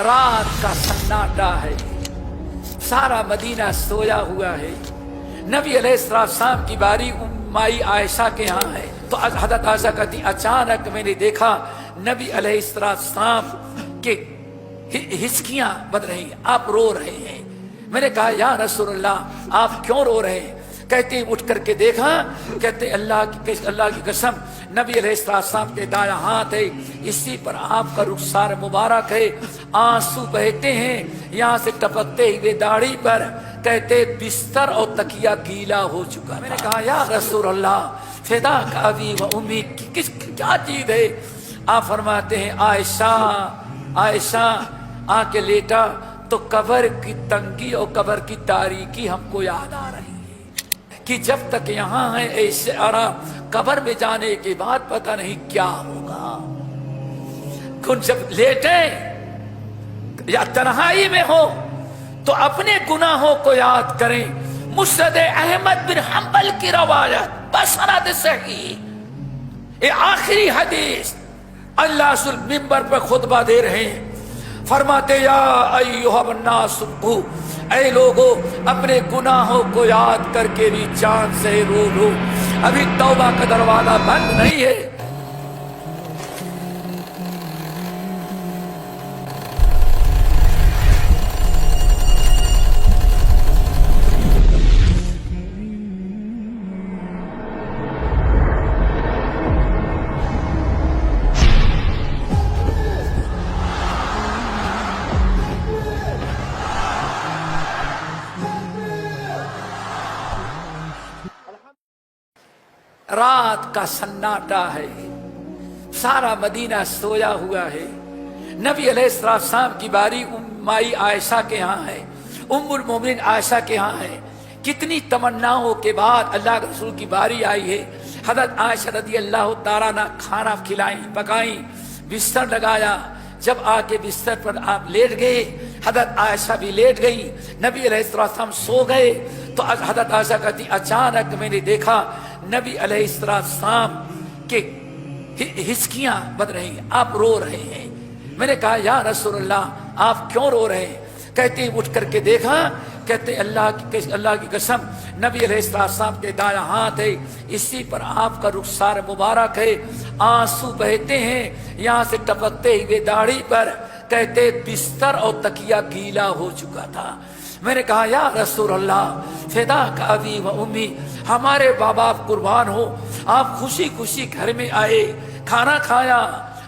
रात का सन्नाटा है, सारा मदीना सोया हुआ है। नबी अलैहिस्सलाम की बारी माई आयशा के यहाँ है। तो हज़रत आयशा कहती अचानक मैंने देखा नबी अलैहिस्सलाम के हिचकियां बन रही, आप रो रहे हैं। मैंने कहा या रसूलल्लाह आप क्यों रो रहे हैं? कहते उठ करके देखा, कहते अल्लाह की कसम नबी अलैहिस्सलाम के दाया हाथ है, इसी पर आपका रुखसार मुबारक है, आंसू बहते हैं यहाँ से टपकते हुए दाढ़ी पर। कहते बिस्तर और तकिया गीला हो चुका। मैंने कहा या रसूलल्लाह फिदा का अबी व उम्मी, किस क्या चीज है? आप फरमाते हैं आयशा आयशा आके लेटा तो कब्र की तंगी और कब्र की तारीकी हमको याद आ रही है कि जब तक यहाँ है ऐसे आराम, कब्र में जाने के बाद पता नहीं क्या होगा। कुछ जब लेटे या तन्हाई में हो तो अपने गुनाहों को याद करें। मुस्नद अहमद बिन हंबल की रवायत बसनद सही, ये आखिरी हदीस अल्लाह सुल मिंबर पर खुतबा दे रहे हैं। फरमाते या अय्युहन्नास, ऐ लोगों अपने गुनाहों को याद करके भी जान से रो लो, अभी तौबा का दरवाजा बंद नहीं है। रात का सन्नाटा है, सारा मदीना सोया हुआ है। नबी अलैहिस्सलाम की बारी माई आयशा के यहाँ है, उम्मुल मोमिनीन आयशा के यहाँ है। कितनी तमन्नाओं के बाद अल्लाह के रसूल की बारी आई है। हज़रत आयशा रज़ी अल्लाह ताला अन्हा खाना खिलाई पकाई, बिस्तर लगाया। जब आके बिस्तर पर आप लेट गए, हज़रत आयशा भी लेट गई, नबी अलैहिस्सलाम सो गए। तो हज़रत आयशा कहती अचानक मैंने देखा नबी अलैहिस्सलाम के हिचकियां बन रही, आप रो रहे हैं। मैंने कहा या रसूलल्लाह आप क्यों रो रहे हैं? कहते उठ करके देखा, कहते अल्लाह की कसम नबी अलैहिस्सलाम के दाया हाथ है, इसी पर आपका रुखसार मुबारक है, आंसू बहते हैं यहाँ से टपकते हुए दाढ़ी पर। कहते बिस्तर और तकिया गीला हो चुका था। मैंने कहा या रसूलल्लाह फिदा का अबी व उम्मी, हमारे बाप बाप कुर्बान हो, आप खुशी खुशी घर में आए, खाना खाया,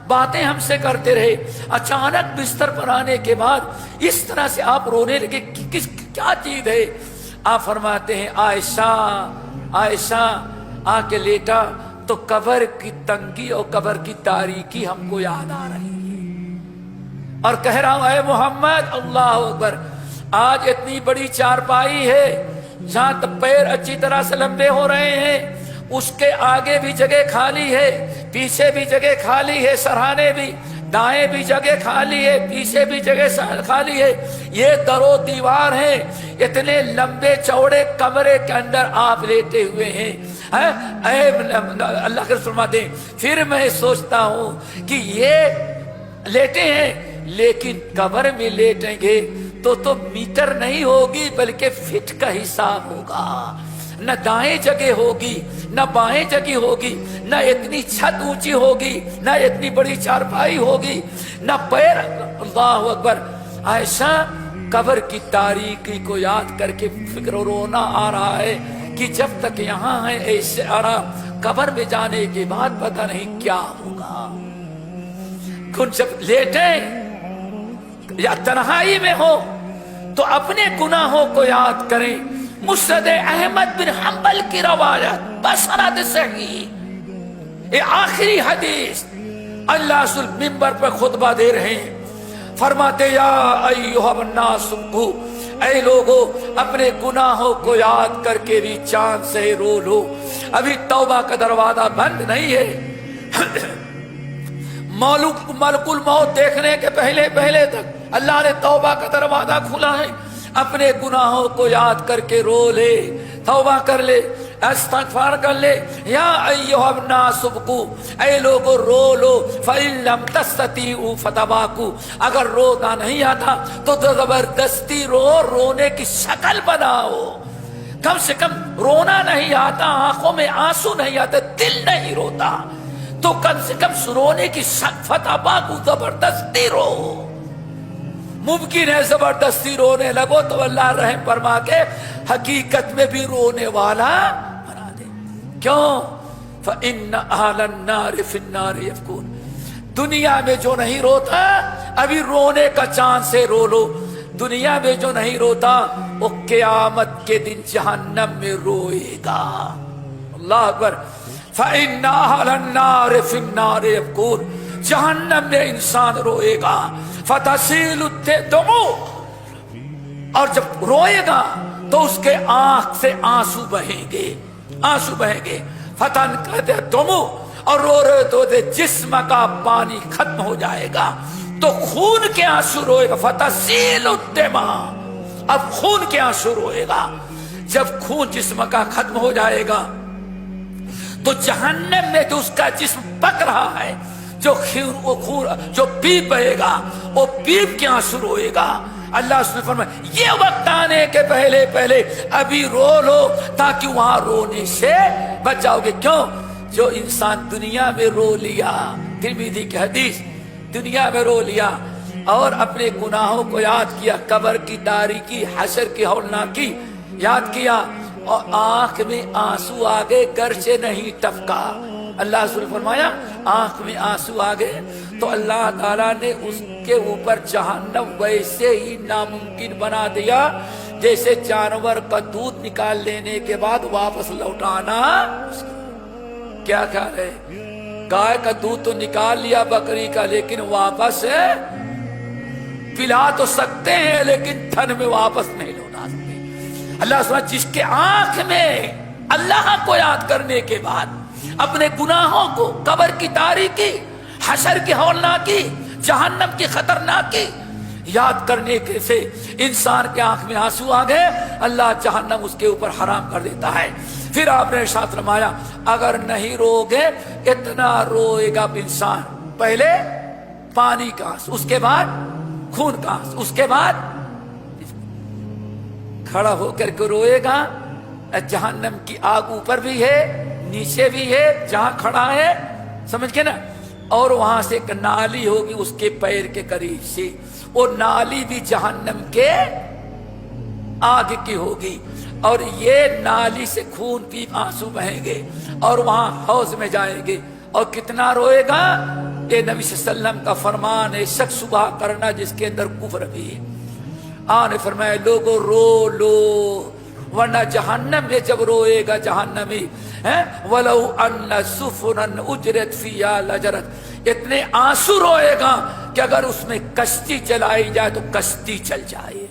बातें हमसे करते रहे, अचानक बिस्तर पर आने के बाद इस तरह से आप रोने लगे, किस क्या चीज है? आप फरमाते हैं आयशा आयशा आके लेटा तो कब्र की तंगी और कब्र की तारीकी हमको याद आ रही है। और कह रहा हूं ऐ मोहम्मद अल्लाह अकबर, आज इतनी बड़ी चारपाई है जहां तक पैर अच्छी तरह से लंबे हो रहे हैं, उसके आगे भी जगह खाली है, पीछे भी जगह खाली है, सरहाने भी, दाएं भी जगह खाली है, पीछे भी जगह खाली है। ये दरो दीवार है, इतने लंबे चौड़े कमरे के अंदर आप लेटे हुए हैं। अल्लाह के फरमाते फिर मैं सोचता हूं कि ये लेटे हैं, लेकिन कब्र में लेटेंगे तो मीटर नहीं होगी बल्कि फिट का हिसाब होगा। न दाएं जगह होगी न बाएं जगह होगी, न इतनी छत ऊंची होगी न इतनी बड़ी चारपाई होगी, न पैर। अल्लाह अकबर। आयशा कब्र की तारीकी को याद करके फिक्र रोना आ रहा है कि जब तक यहाँ है ऐसे आराम, कब्र में जाने के बाद पता नहीं क्या होगा। कुछ जब लेटे या तन्हाई में हो तो अपने गुनाहों को याद करें। मुस्नद अहमद बिन हंबल की रवायत बसनद सही, ये आखिरी हदीस अल्लाह सुल मिंबर पर खुतबा दे रहे हैं। फरमाते या अय्युहन्नास, ऐ लोगों अपने गुनाहों को याद करके भी जान से रो लो, अभी तौबा का दरवाजा बंद नहीं है। मलकुल मौत देखने के पहले पहले तक अल्लाह ने तौबा का दरवाजा खुला है। अपने गुनाहों को याद करके रो ले, तौबा कर ले। استغفار کر لے. یا ایھا الناس ابکوا، اے لوگو رو لو. فإن لم تستطیعوا فتباکوا، اگر رونا نہیں آتا تو زبردستی رو، رونے کی شکل بناؤ. کم سے کم رونا نہیں آتا، آنکھوں میں آنسو نہیں آتے، دل نہیں روتا، تو کم سے کم رونے کی فتباکوا، زبردستی رو. ممکن ہے زبردستی رونے لگو تو اللہ رحم فرما کے حقیقت میں بھی رونے والا بنا دے. کیوں؟ فإن أهل النار في النار يبكون. دنیا میں جو نہیں روتا ابھی رونے کا چاند سے رو لو. دنیا میں جو نہیں روتا وہ قیامت کے دن جہنم میں روئے گا. اللہ اکبر. فإن أهل النار في النار يبكون. جہنم میں انسان روئے گا. فتسیل الدموع، اور جب روئے گا تو اس کے آنکھ سے آنسو بہیں گے، آنسو بہیں گے. فتن کہتے دموع، اور رو رہے تو جسم کا پانی ختم ہو جائے گا تو خون کے آنسو روئے گا. فتسیل الدماء، اب خون کے آنسو روئے گا. جب خون جسم کا ختم ہو جائے گا تو جہنم میں جو اس کا جسم پک رہا ہے، جو خون جو پیپ بہے گا وہ پیپ کے آنسو روئے گا. اللہ اس نے فرمایا یہ وقت آنے کے پہلے پہلے ابھی رو لو تاکہ وہاں رونے سے بچ جاؤ گے. کیوں؟ جو انسان دنیا میں رو لیا، ترمذی کی حدیث، دنیا میں رو لیا اور اپنے گناہوں کو یاد کیا، قبر کی تاریکی، حشر کی ہولناکی یاد کیا، اور آنکھ میں آنسو آگے گرچہ نہیں ٹپکا. اللہ رسول نے فرمایا آنکھ میں آنسو آ گئے تو اللہ تعالیٰ نے اس کے اوپر جہنم ویسے ہی ناممکن بنا دیا جیسے جانور کا دودھ نکال لینے کے بعد واپس لوٹانا. کیا خیال ہے؟ گائے کا دودھ تو نکال لیا بکری کا، لیکن واپس پلا تو سکتے ہیں لیکن تھن میں واپس نہیں لوٹا سکتے. اللہ سبحانہ جس کے آنکھ میں اللہ کو یاد کرنے کے بعد اپنے گناہوں کو، قبر کی تاریکی، حشر کی ہولناکی، جہنم کی خطرناکی یاد کرنے کے سے انسان کے آنکھ میں آنسو آ گئے، اللہ جہنم اس کے اوپر حرام کر دیتا ہے. پھر آپ نے ارشاد فرمایا اگر نہیں رو گے اتنا روئے گا انسان. پہلے پانی کا آنسو، اس کے بعد خون کا آنسو، اس کے بعد کھڑا ہو کر کے روئے گا. جہنم کی آگ اوپر بھی ہے، نیچے بھی ہے، جہاں کھڑا ہے، سمجھ کے نا. اور وہاں سے ایک نالی ہوگی اس کے پیر کے قریب سے، وہ نالی بھی جہنم کے آگ کی ہوگی، اور یہ نالی سے خون پی آنسو بہیں گے اور وہاں حوض میں جائیں گے. اور کتنا روئے گا؟ یہ نبی صلی اللہ علیہ وسلم کا فرمان ہے، شک صبح کرنا جس کے اندر کفر بھی ہے. آنے فرمایا لوگوں رو لو، ورنہ جہنم میں جب روئے گا جہنمی وَلَوْ أَنَّ سُفُنًا أُجْرَتْ فِيهَا لَجَرَتْ، اتنے آنسو روئے گا کہ اگر اس میں کشتی چلائی جائے تو کشتی چل جائے.